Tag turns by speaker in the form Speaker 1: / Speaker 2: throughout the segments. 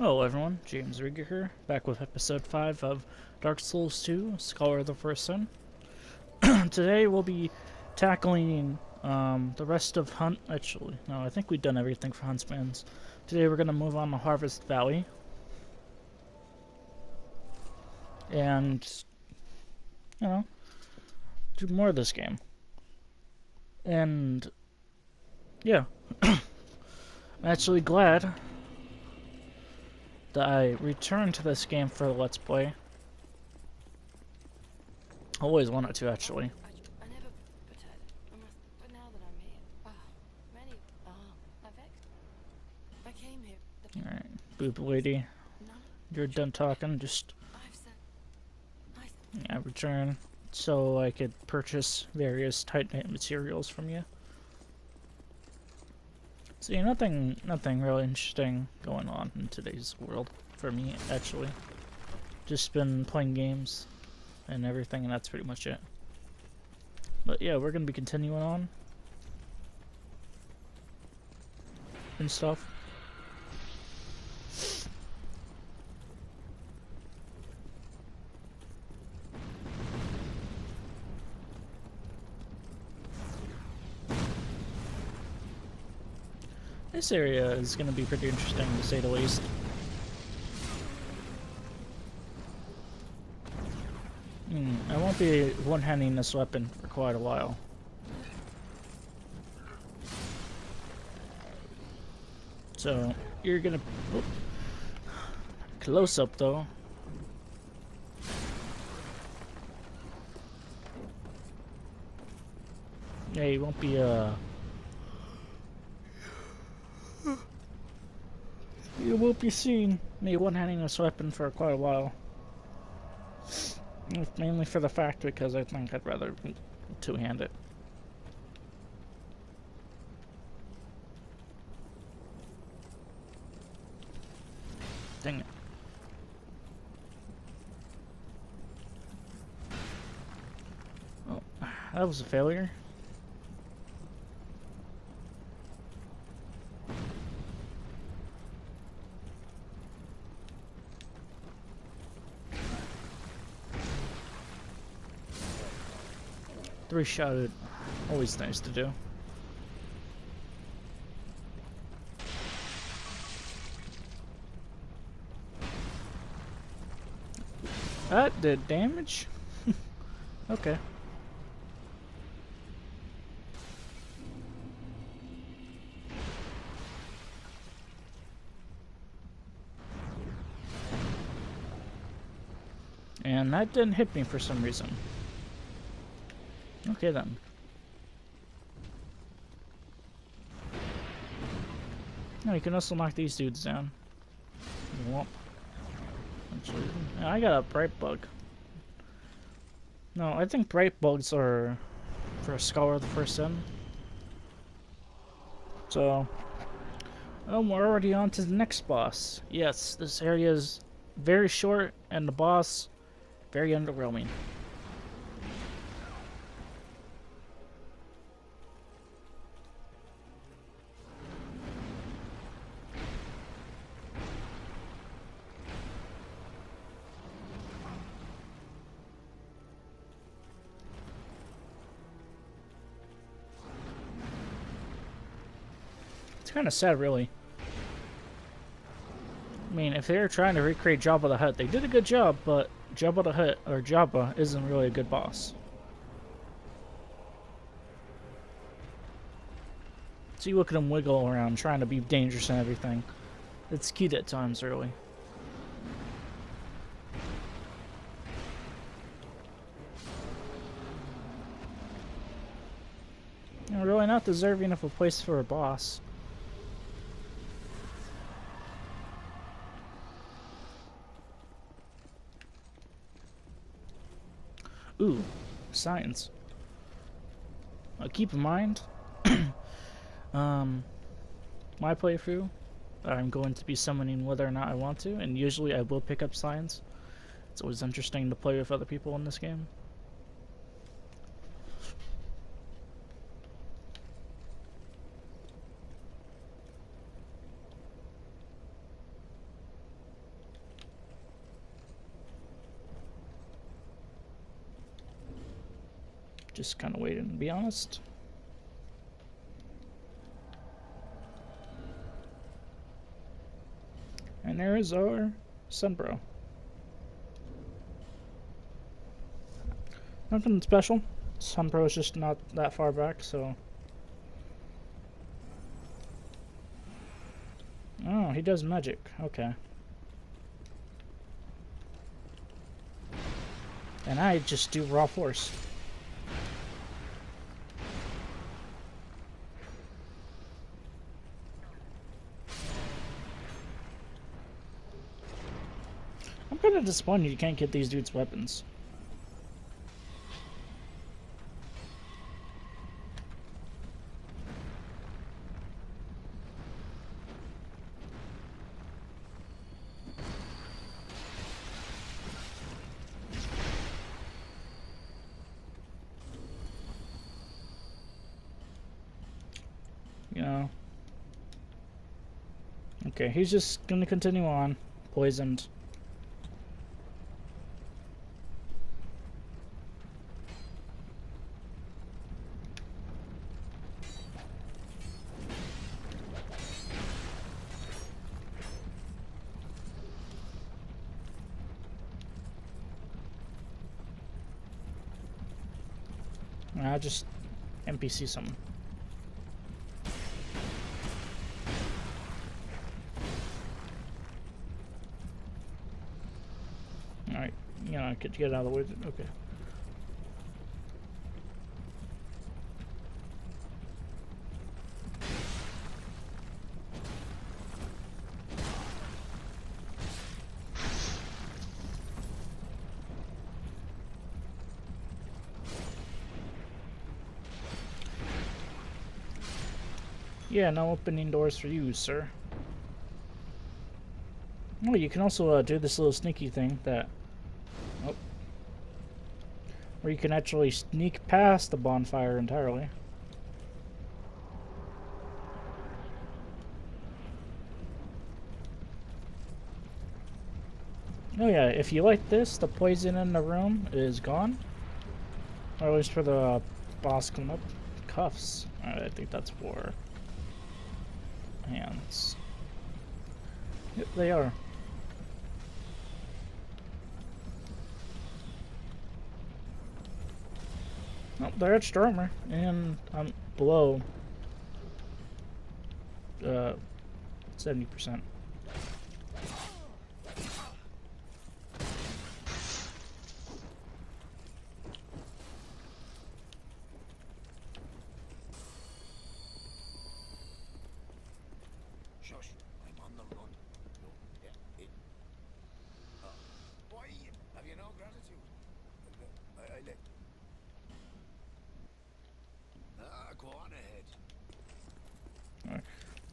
Speaker 1: Hello everyone, James Rieger here, back with episode 5 of Dark Souls 2, Scholar of the First Sun. Today we'll be tackling the rest of actually, no, I think we've done everything for Huntsman's. Today we're going to move on to Harvest Valley. And, you know, do more of this game. And, yeah, I'm actually glad that I returned to this game for the Let's Play. Always wanted to, actually.
Speaker 2: I never pretended. But now that I'm here, I came here.
Speaker 1: Alright, boob lady, you're done talking, just return so I could purchase various Titanite materials from you. See, nothing really interesting going on in today's world for me, actually. Just been playing games and everything, and that's pretty much it. But yeah, we're gonna be continuing on and stuff. This area is going to be pretty interesting, to say the least. I won't be one-handing this weapon for quite a while. So, you're going to... Close up, though. Yeah, you won't be, You won't be seeing me one-handing this weapon for quite a while. Mainly for the fact because I think I'd rather two-hand it. Dang it. Oh, that was a failure. Three-shotted, always nice to do. That did damage? Okay. And that didn't hit me for some reason. Okay then. No, you can also knock these dudes down. Womp. Actually, I got a bright bug. No, I think bright bugs are for a Scholar of the First Sun. So, we're already on to the next boss. Yes, this area is very short, and the boss very underwhelming. It's kind of sad, really. I mean, if they were trying to recreate Jabba the Hutt, they did a good job, but Jabba the Hutt, or Jabba, isn't really a good boss. So you look at him wiggle around, trying to be dangerous and everything. It's cute at times, really. You're really not deserving of a place for a boss. Ooh, science. Keep in mind, my playthrough, I'm going to be summoning whether or not I want to, and usually I will pick up science. It's always interesting to play with other people in this game. Just kind of waiting, to be honest. And there is our Sunbro. Nothing special. Sunbro is just not that far back, so. Oh, he does magic. Okay. And I just do raw force. I'm kind of disappointed you can't get these dudes' weapons. You know. Okay, he's just gonna continue on. Poisoned. I'll just NPC some. Alright, you know, could get out of the way. Okay. Yeah, no opening doors for you, sir. Oh, you can also do this little sneaky thing that... Oh. Where you can actually sneak past the bonfire entirely. Oh yeah, if you like this, the poison in the room is gone. Or at least for the boss coming up. Cuffs. I think that's for... hands. Yep, they are. Oh, they're at Stormer, and I'm below 70%.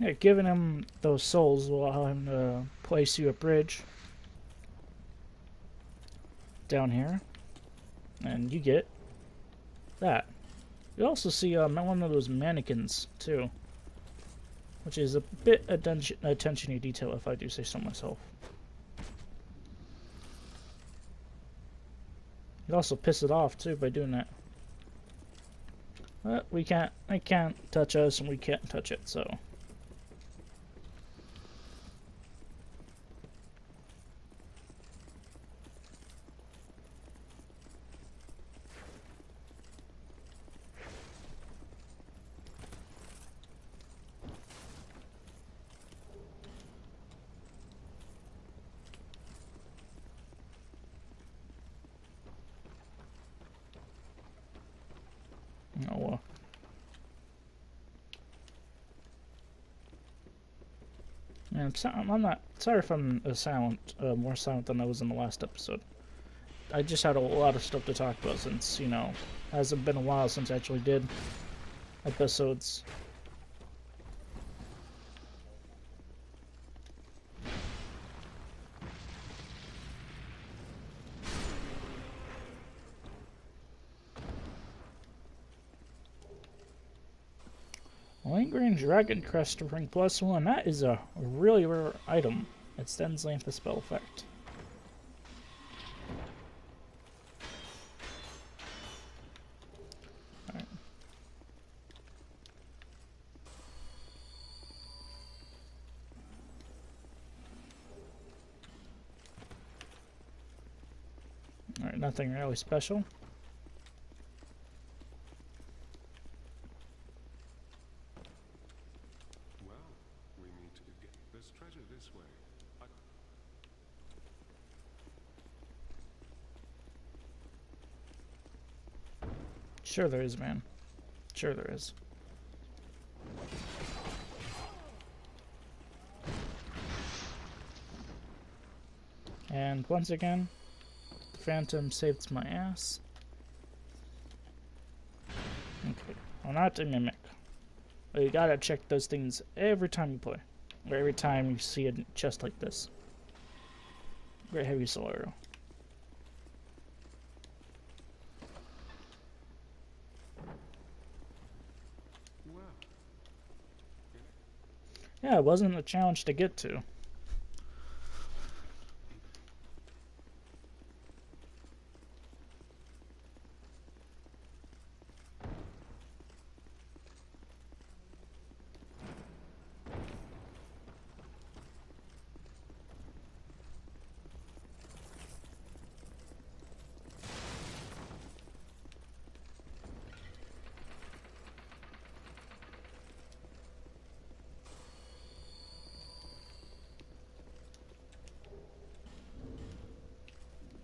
Speaker 1: Yeah, giving him those souls will allow him to place you a bridge down here, and you get that. You also see one of those mannequins too, which is a bit attention to detail, if I do say so myself. You also piss it off too by doing that. But we can't. It can't touch us, and we can't touch it. So. Oh well. Yeah, I'm not sorry if I'm silent, more silent than I was in the last episode. I just had a lot of stuff to talk about since, you know, it hasn't been a while since I actually did episodes. Lingering Dragon Crest ring +1. That is a really rare item. Extends length of spell effect. nothing really special.
Speaker 3: Well, we need to get this treasure this way.
Speaker 1: Sure there is, man. Sure there is. And once again, the Phantom saved my ass. Okay, well, not a mimic. But you gotta check those things every time you play. Or every time you see a chest like this. Great heavy soul arrow.
Speaker 3: Well,
Speaker 1: Yeah, it wasn't a challenge to get to.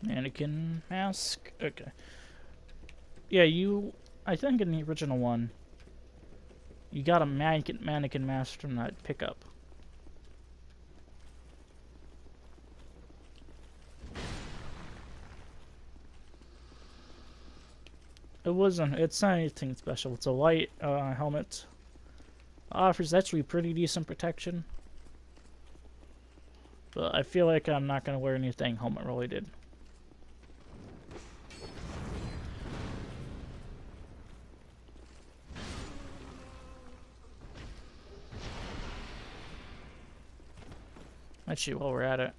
Speaker 1: Mannequin mask. Okay. Yeah, I think in the original one, you got a mannequin mask from that pickup. It's not anything special. It's a white helmet. Offers actually pretty decent protection. But I feel like I'm not going to wear anything helmet related. Actually, while we're at it.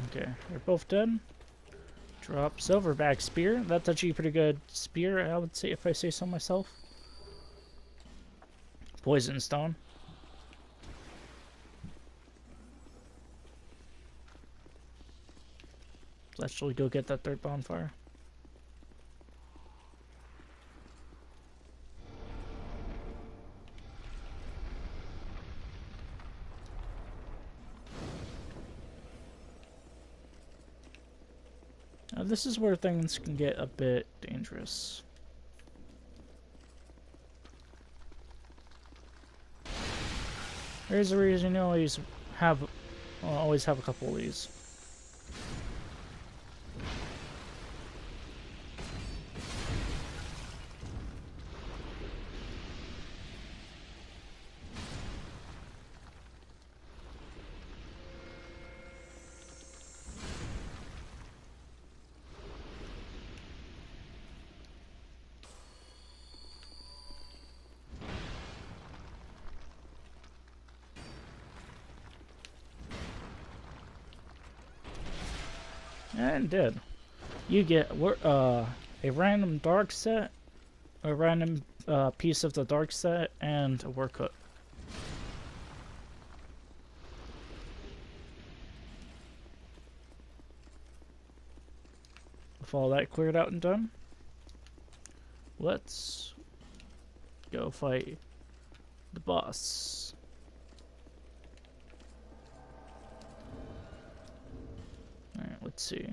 Speaker 1: Okay, they're both dead. Drop silverback spear. That's actually a pretty good spear, I would say, if I say so myself. Poison stone. Let's actually go get that third bonfire. Now this is where things can get a bit dangerous. There's a reason you always have a couple of these. And dead. You get a random dark set, a random piece of the dark set, and a work hook. With all that cleared out and done, let's go fight the boss. Alright, let's see.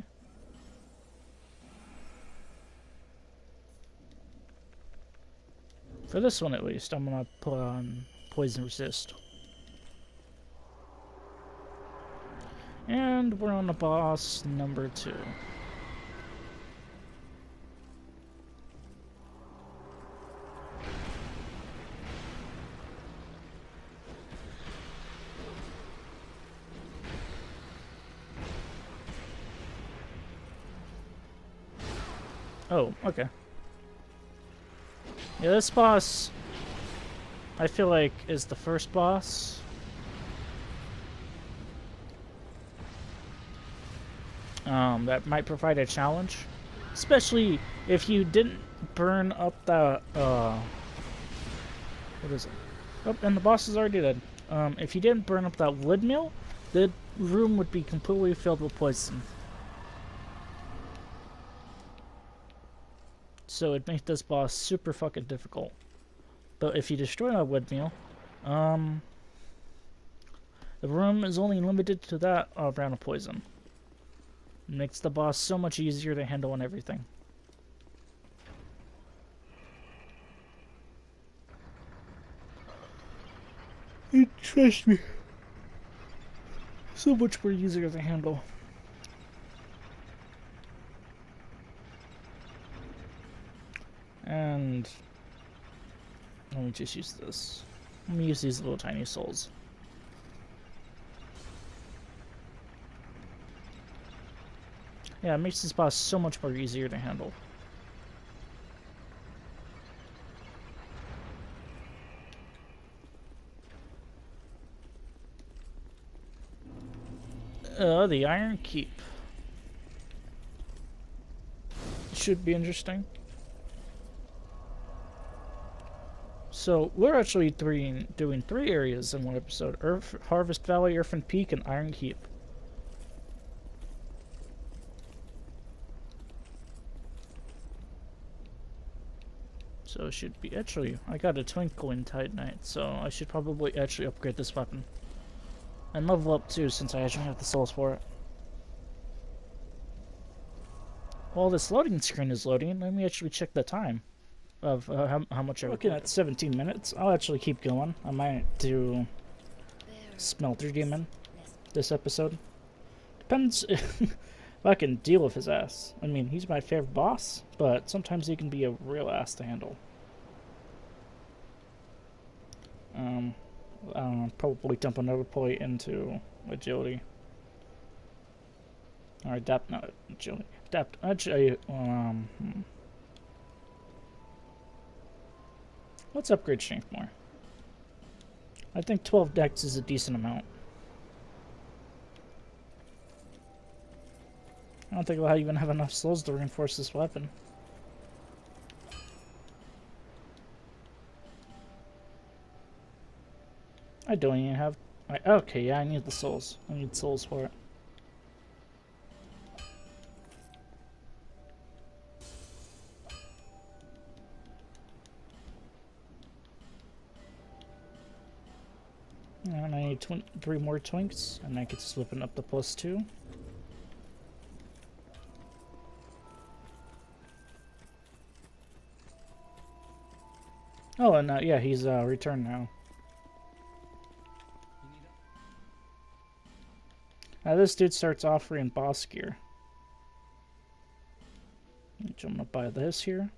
Speaker 1: For this one at least, I'm gonna put on poison resist. And we're on the boss number 2. Oh, okay. Yeah, this boss, I feel like, is the first boss. That might provide a challenge. Especially if you didn't burn up the What is it? Oh, and the boss is already dead. If you didn't burn up that wood mill, the room would be completely filled with poison. So it'd make this boss super fucking difficult. But if you destroy that wood mill, the room is only limited to that round of poison. It makes the boss so much easier to handle and everything. Trust me. So much more easier to handle. And let me just use this. Let me use these little tiny souls. Yeah, it makes this boss so much more easier to handle. The Iron Keep. Should be interesting. So, we're actually doing three areas in one episode. Harvest Valley, Earthen Peak, and Iron Keep. So it should be actually, I got a Twinkling Titanite, so I should probably actually upgrade this weapon. And level up too, since I actually have the souls for it. While this loading screen is loading, let me actually check the time of how much I'm looking at. 17 minutes. I'll actually keep going. I might do Smelter Demon this episode. Depends if I can deal with his ass. I mean, he's my favorite boss, but sometimes he can be a real ass to handle. Probably dump another point into agility. Or adapt, not agility. Adapt, actually, let's upgrade strength more. I think 12 dex is a decent amount. I don't think I'll even have enough souls to reinforce this weapon. I don't even have... okay, yeah, I need the souls. I need souls for it. And I need 3 more twinks, and I get to slipping up the +2. Oh, and yeah, he's returned now. Now this dude starts offering boss gear. I'm gonna buy this here.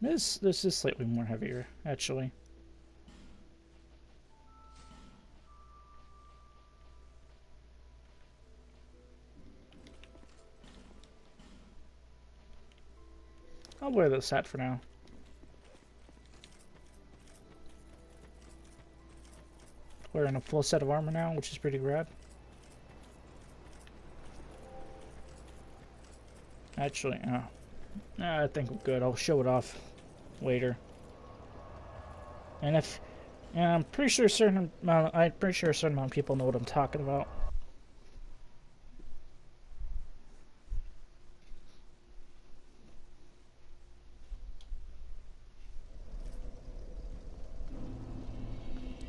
Speaker 1: This is slightly more heavier, actually. I'll wear this hat for now. Wearing a full set of armor now, which is pretty rad. Actually, I think I'm good. I'll show it off later. And I'm pretty sure a certain amount of people know what I'm talking about.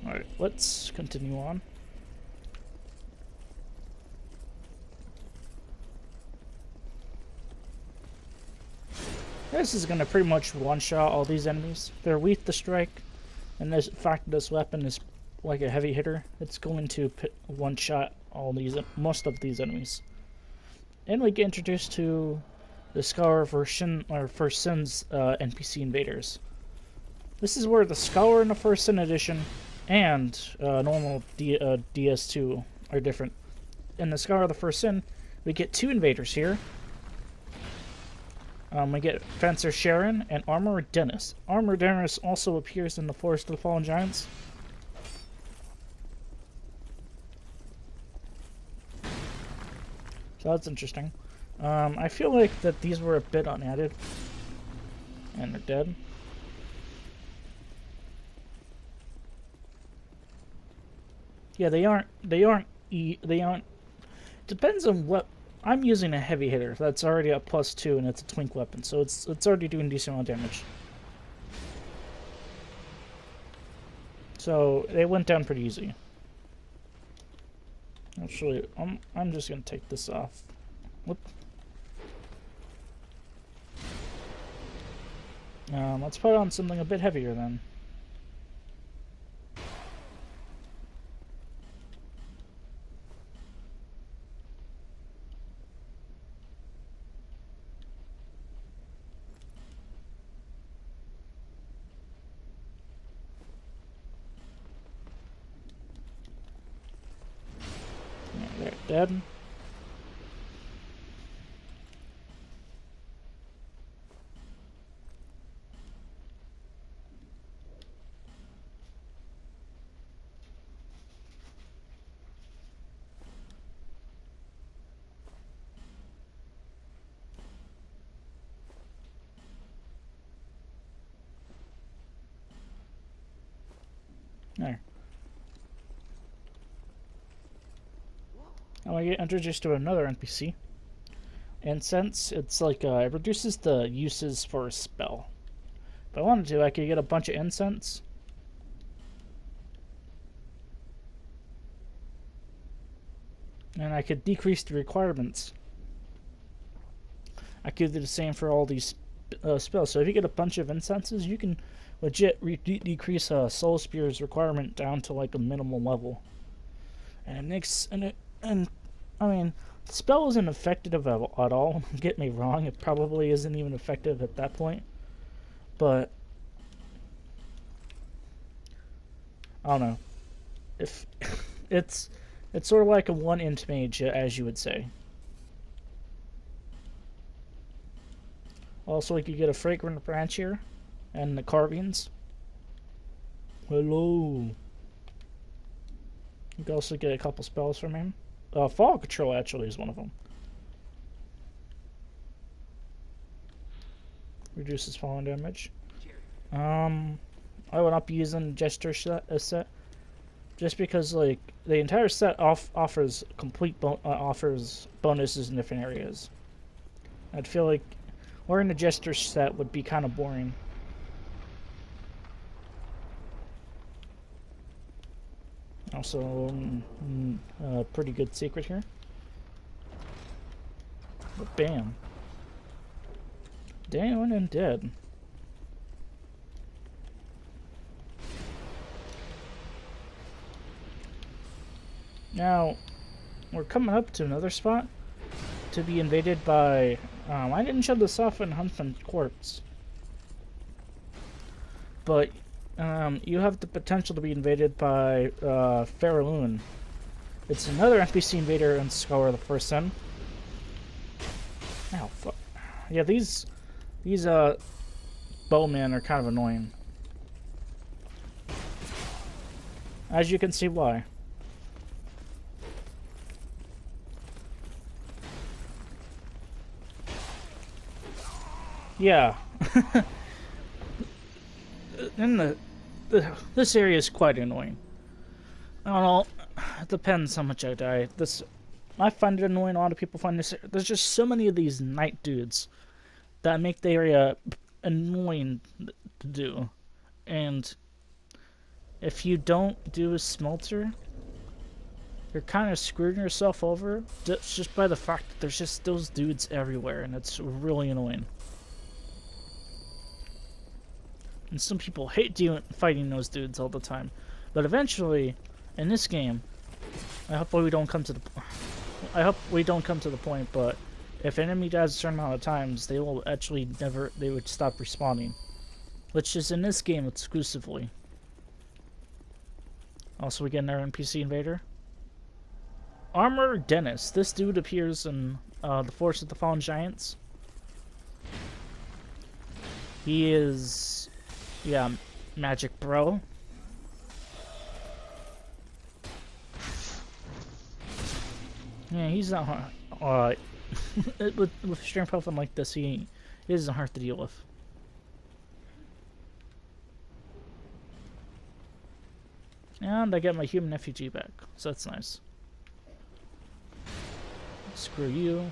Speaker 1: Alright, let's continue on. This is going to pretty much one-shot all these enemies. They're weak to strike, and the fact that this weapon is like a heavy hitter, it's going to one-shot most of these enemies. And we get introduced to the Scholar version, or First Sin's NPC invaders. This is where the Scholar in the First Sin edition and normal DS2 are different. In the Scholar of the First Sin, we get 2 invaders here. We get Fencer Sharon and Armorer Dennis. Armorer Dennis also appears in the Forest of the Fallen Giants. So that's interesting. I feel like that these were a bit unadded. And they're dead. Yeah, they aren't. They aren't. Depends on what. I'm using a heavy hitter. That's already a +2, and it's a twink weapon, so it's already doing decent amount of damage. So they went down pretty easy. Actually, I'm just gonna take this off. Whoop. Let's put on something a bit heavier then. Yeah, they're dead. There. Oh, I get introduced to another NPC. Incense, it's like, it reduces the uses for a spell. If I wanted to, I could get a bunch of incense. And I could decrease the requirements. I could do the same for all these spells. So if you get a bunch of incenses, you can legit decrease a Soul Spear's requirement down to like a minimal level. And it makes and I mean, the spell isn't effective at all. Don't get me wrong, it probably isn't even effective at that point. But I don't know. If it's sort of like a one-int mage, as you would say. Also, we could get a fragrant branch here, and the carvings. Hello. You can also get a couple spells from him. Fall Control actually is one of them. Reduces falling damage. I would not be using Gesture set, just because like the entire set offers complete offers bonuses in different areas. I'd feel like wearing a Gesture set would be kind of boring. Also, a pretty good secret here. But bam. Down and dead. Now, we're coming up to another spot to be invaded by... I didn't show this off in Huntsman Corpse. But you have the potential to be invaded by Faraloon. It's another NPC invader in Scholar of the First Sun. Ow, fuck. Yeah, these bowmen are kind of annoying. As you can see why. Yeah. And this area is quite annoying. I don't know. It depends how much I die. I find it annoying. A lot of people find this. There's just so many of these night dudes that make the area annoying to do. And if you don't do a smelter, you're kind of screwing yourself over just by the fact that there's just those dudes everywhere, and it's really annoying. And some people hate fighting those dudes all the time, but eventually, in this game, I hope we don't come to the point. But if an enemy dies a certain amount of times, they will actually they would stop respawning, which is in this game exclusively. Also, we get another NPC invader. Armor Dennis. This dude appears in the Force of the Fallen Giants. He is, yeah, magic bro. Yeah, he's not hard. With strength weapon like this, he isn't hard to deal with. And I get my human effigy back, so that's nice. Screw you.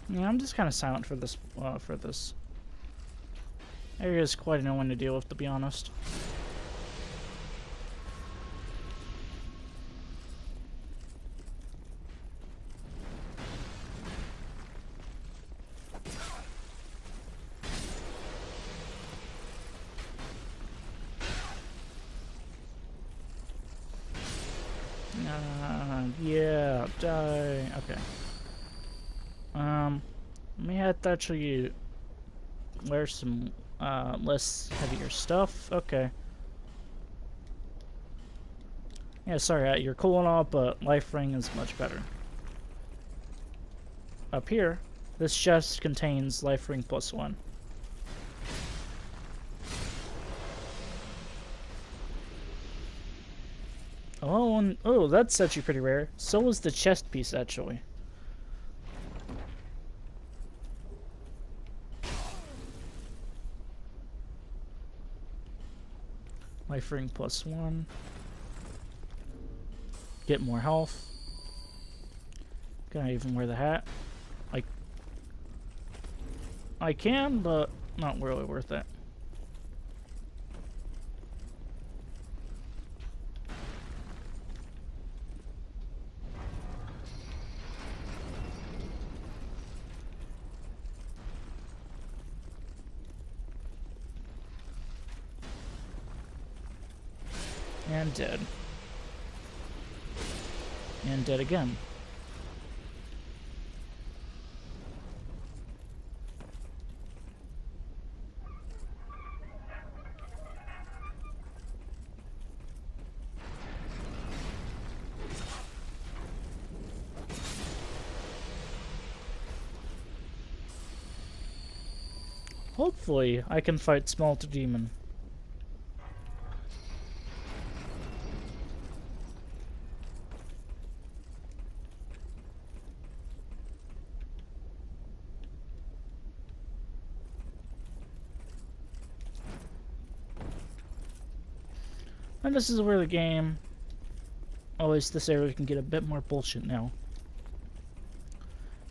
Speaker 1: Yeah, I'm just kind of silent for this. Area is quite annoying to deal with, to be honest. Yeah, die. Okay. Let me have to actually wear some less heavier stuff. Okay. Yeah, sorry, you're cool and all, but life ring is much better. Up here, this chest contains life ring +1. Oh, and oh, that's actually pretty rare. So is the chest piece, actually. Life ring +1. Get more health. Can I even wear the hat? I can, but not really worth it. And dead. And dead again. Hopefully, I can fight Smelter Demon. And this is where the game, at least this area, can get a bit more bullshit now.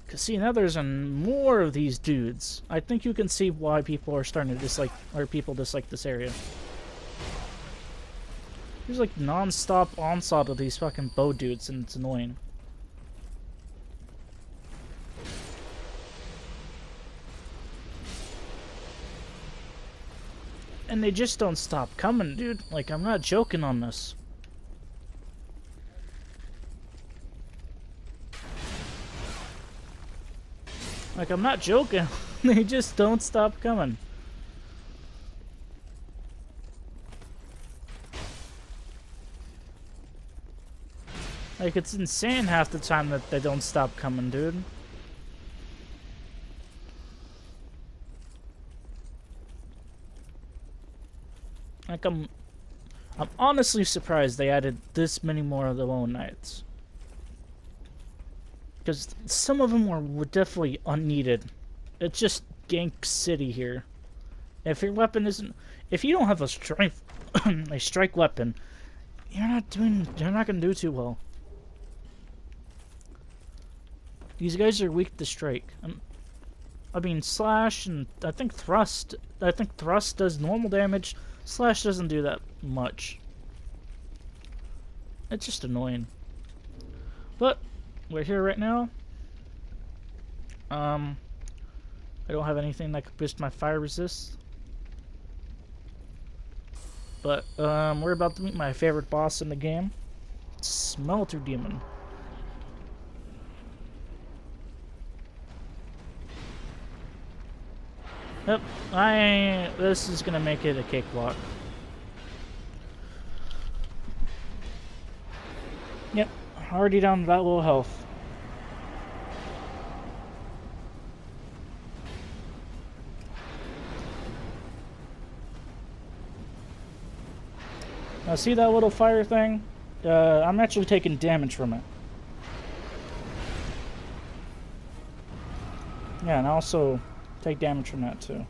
Speaker 1: Cause see, now there's more of these dudes. I think you can see why people are starting to dislike, or people dislike this area. There's like non-stop onslaught of these fucking bow dudes, and it's annoying. And they just don't stop coming, dude. Like, I'm not joking on this. Like, I'm not joking. They just don't stop coming. Like, it's insane half the time that they don't stop coming, dude. Like, I'm honestly surprised they added this many more of the Lone Knights. Because some of them were definitely unneeded. It's just gank city here. If your weapon isn't... If you don't have a strike weapon, you're not gonna do too well. These guys are weak to strike. I mean, slash and I think thrust. I think thrust does normal damage. Slash doesn't do that much. It's just annoying. But we're here right now. I don't have anything that could boost my fire resist. But we're about to meet my favorite boss in the game. Smelter Demon. Yep, this is gonna make it a cakewalk. Yep, already down that little health. Now see that little fire thing? I'm actually taking damage from it. Yeah, and I also take damage from that too.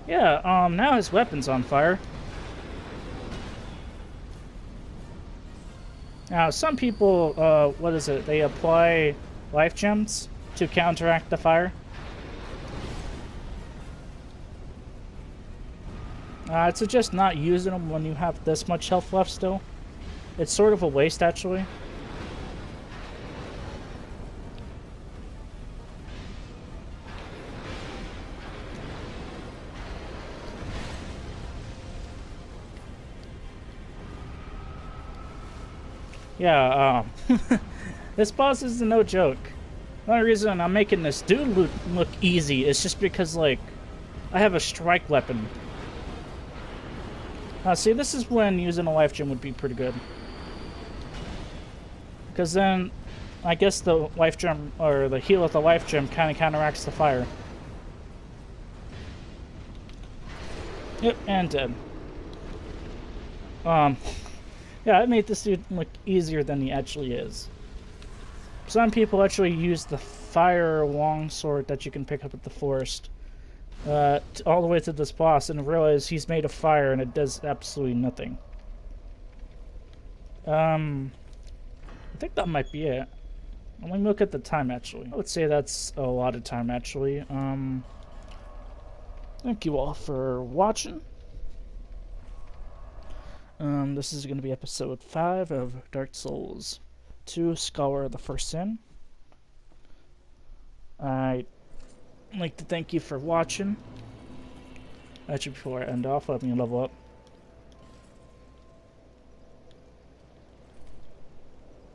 Speaker 1: Yeah, now his weapon's on fire. Now, some people, what is it? They apply life gems to counteract the fire. I'd suggest not using them when you have this much health left still. It's sort of a waste, actually. Yeah, this boss is no joke. The only reason I'm making this dude look easy is just because, like, I have a strike weapon. See, this is when using a life gem would be pretty good. Because then, I guess the life gem, or the heal with the life gem, kind of counteracts the fire. Yep, and dead. Yeah, I made this dude look easier than he actually is. Some people actually use the fire longsword that you can pick up at the forest all the way to this boss and realize he's made of fire and it does absolutely nothing. I think that might be it. Let me look at the time, actually. I would say that's a lot of time, actually. Thank you all for watching. This is going to be episode 5 of Dark Souls 2, Scholar of the First Sin. I'd like to thank you for watching. Actually, before I end off, let me level up.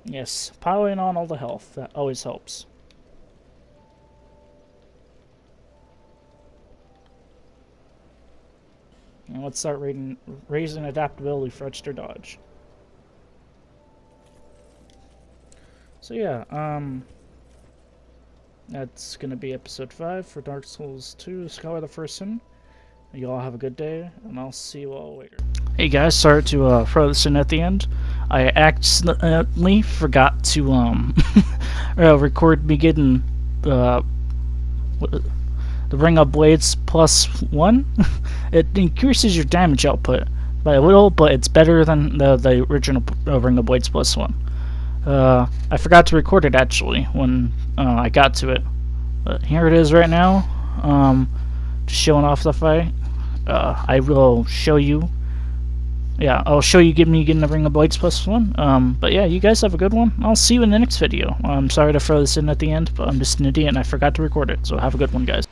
Speaker 1: Yes, piling on all the health. That always helps. And let's start raising adaptability for extra dodge. So yeah, that's gonna be episode 5 for Dark Souls 2, Scholar of the First Sin. You all have a good day, and I'll see you all later. Hey guys, sorry to throw this in at the end. I accidentally forgot to record me getting the Ring of Blades +1. It increases your damage output by a little, but it's better than the original Ring of Blades +1. I forgot to record it actually when I got to it, but here it is right now. Just showing off the fight. I will show you. Yeah, I'll show you me getting the Ring of Blades +1. But yeah, you guys have a good one. I'll see you in the next video. I'm sorry to throw this in at the end, but I'm just an idiot and I forgot to record it. So have a good one, guys.